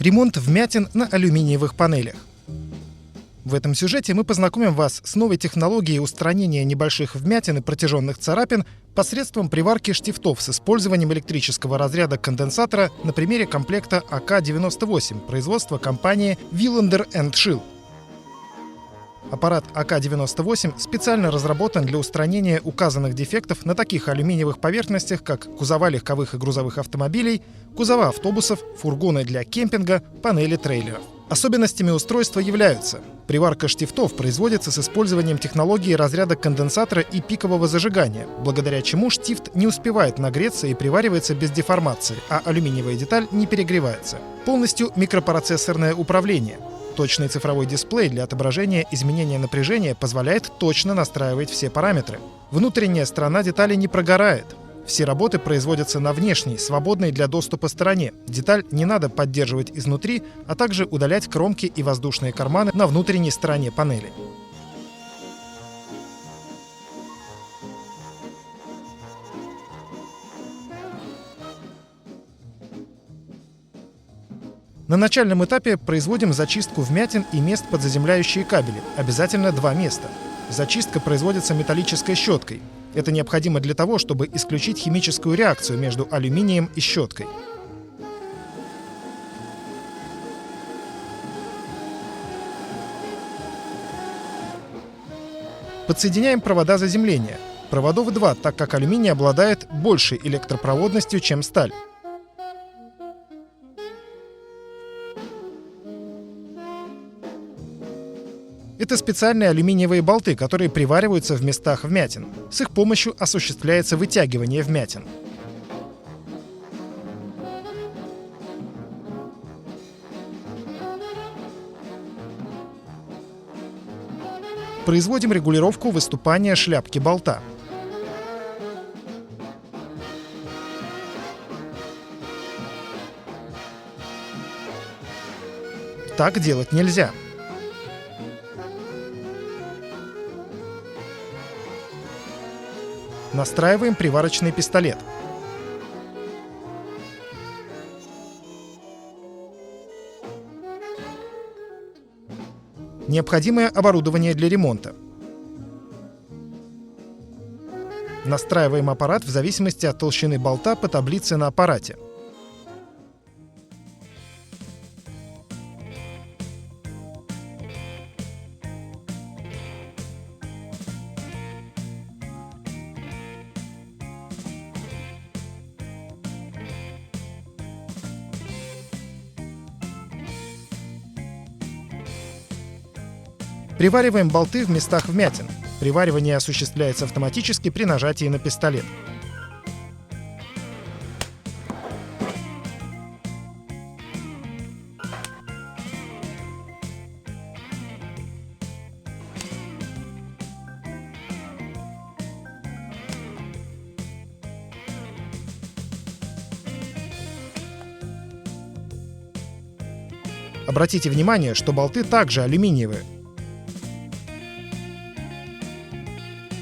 Ремонт вмятин на алюминиевых панелях. В этом сюжете мы познакомим вас с новой технологией устранения небольших вмятин и протяженных царапин посредством приварки штифтов с использованием электрического разряда конденсатора на примере комплекта АК-98 производства компании Wilander & Schill. Аппарат АК-98 специально разработан для устранения указанных дефектов на таких алюминиевых поверхностях, как кузова легковых и грузовых автомобилей, кузова автобусов, фургоны для кемпинга, панели трейлеров. Особенностями устройства являются: приварка штифтов производится с использованием технологии разряда конденсатора и пикового зажигания, благодаря чему штифт не успевает нагреться и приваривается без деформации, а алюминиевая деталь не перегревается. Полностью микропроцессорное управление. Точный цифровой дисплей для отображения изменения напряжения позволяет точно настраивать все параметры. Внутренняя сторона детали не прогорает. Все работы производятся на внешней, свободной для доступа стороне. Деталь не надо поддерживать изнутри, а также удалять кромки и воздушные карманы на внутренней стороне панели. На начальном этапе производим зачистку вмятин и мест под заземляющие кабели. Обязательно 2 места. Зачистка производится металлической щеткой. Это необходимо для того, чтобы исключить химическую реакцию между алюминием и щеткой. Подсоединяем провода заземления. Проводов 2, так как алюминий обладает большей электропроводностью, чем сталь. Это специальные алюминиевые болты, которые привариваются в местах вмятин. С их помощью осуществляется вытягивание вмятин. Производим регулировку выступания шляпки болта. Так делать нельзя. Настраиваем приварочный пистолет. Необходимое оборудование для ремонта. Настраиваем аппарат в зависимости от толщины болта по таблице на аппарате. Привариваем болты в местах вмятин. Приваривание осуществляется автоматически при нажатии на пистолет. Обратите внимание, что болты также алюминиевые.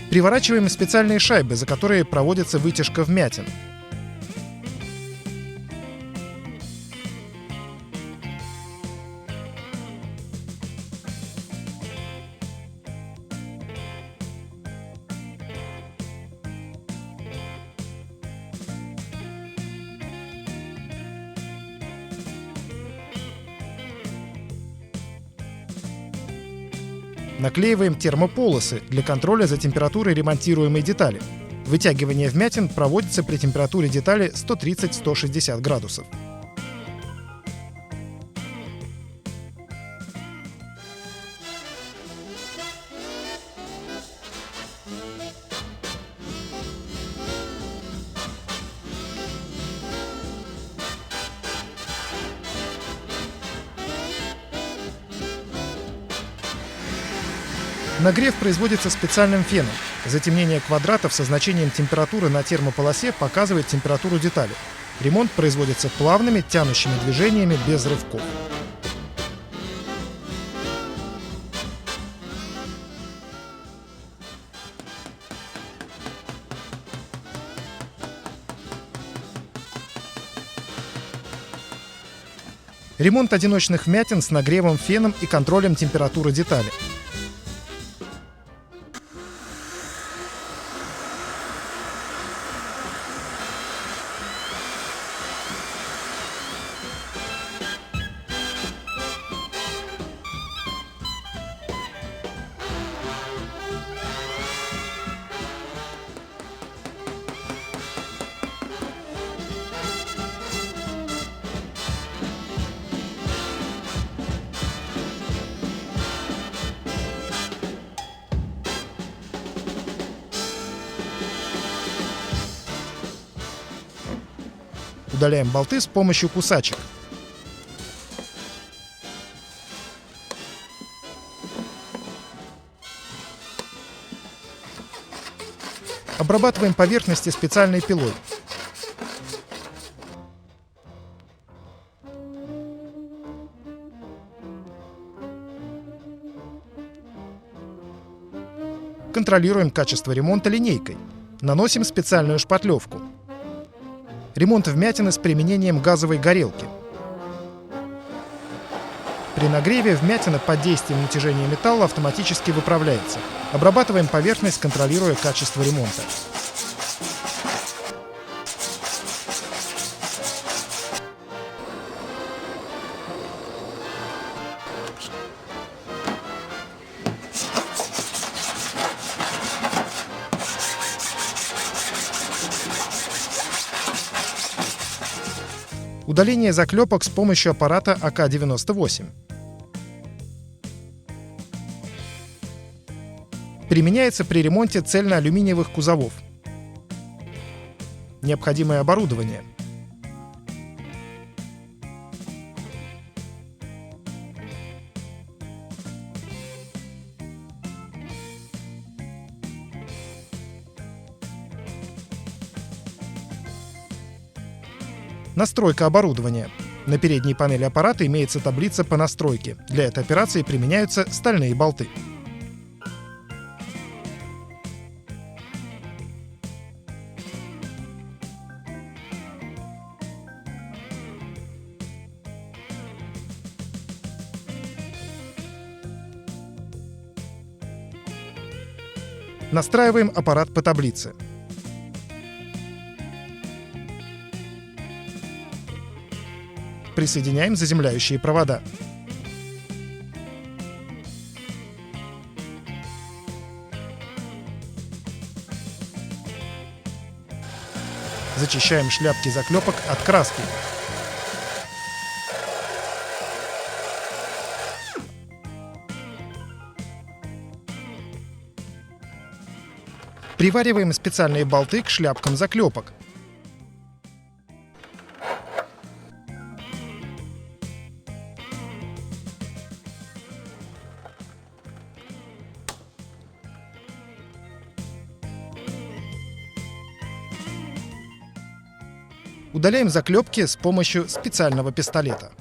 Приворачиваем специальные шайбы, за которые проводится вытяжка вмятин. Наклеиваем термополосы для контроля за температурой ремонтируемой детали. Вытягивание вмятин проводится при температуре детали 130-160 градусов. Нагрев производится специальным феном. Затемнение квадратов со значением температуры на термополосе показывает температуру детали. Ремонт производится плавными, тянущими движениями без рывков. Ремонт одиночных вмятин с нагревом, феном и контролем температуры детали. Удаляем болты с помощью кусачек. Обрабатываем поверхности специальной пилой. Контролируем качество ремонта линейкой. Наносим специальную шпатлевку. Ремонт вмятины с применением газовой горелки. При нагреве вмятина под действием натяжения металла автоматически выправляется. Обрабатываем поверхность, контролируя качество ремонта. Удаление заклепок с помощью аппарата АК-98. Применяется при ремонте цельноалюминиевых кузовов. Необходимое оборудование. Настройка оборудования. На передней панели аппарата имеется таблица по настройке. Для этой операции применяются стальные болты. Настраиваем аппарат по таблице. Присоединяем заземляющие провода. Зачищаем шляпки заклепок от краски. Привариваем специальные болты к шляпкам заклепок. Удаляем заклепки с помощью специального пистолета.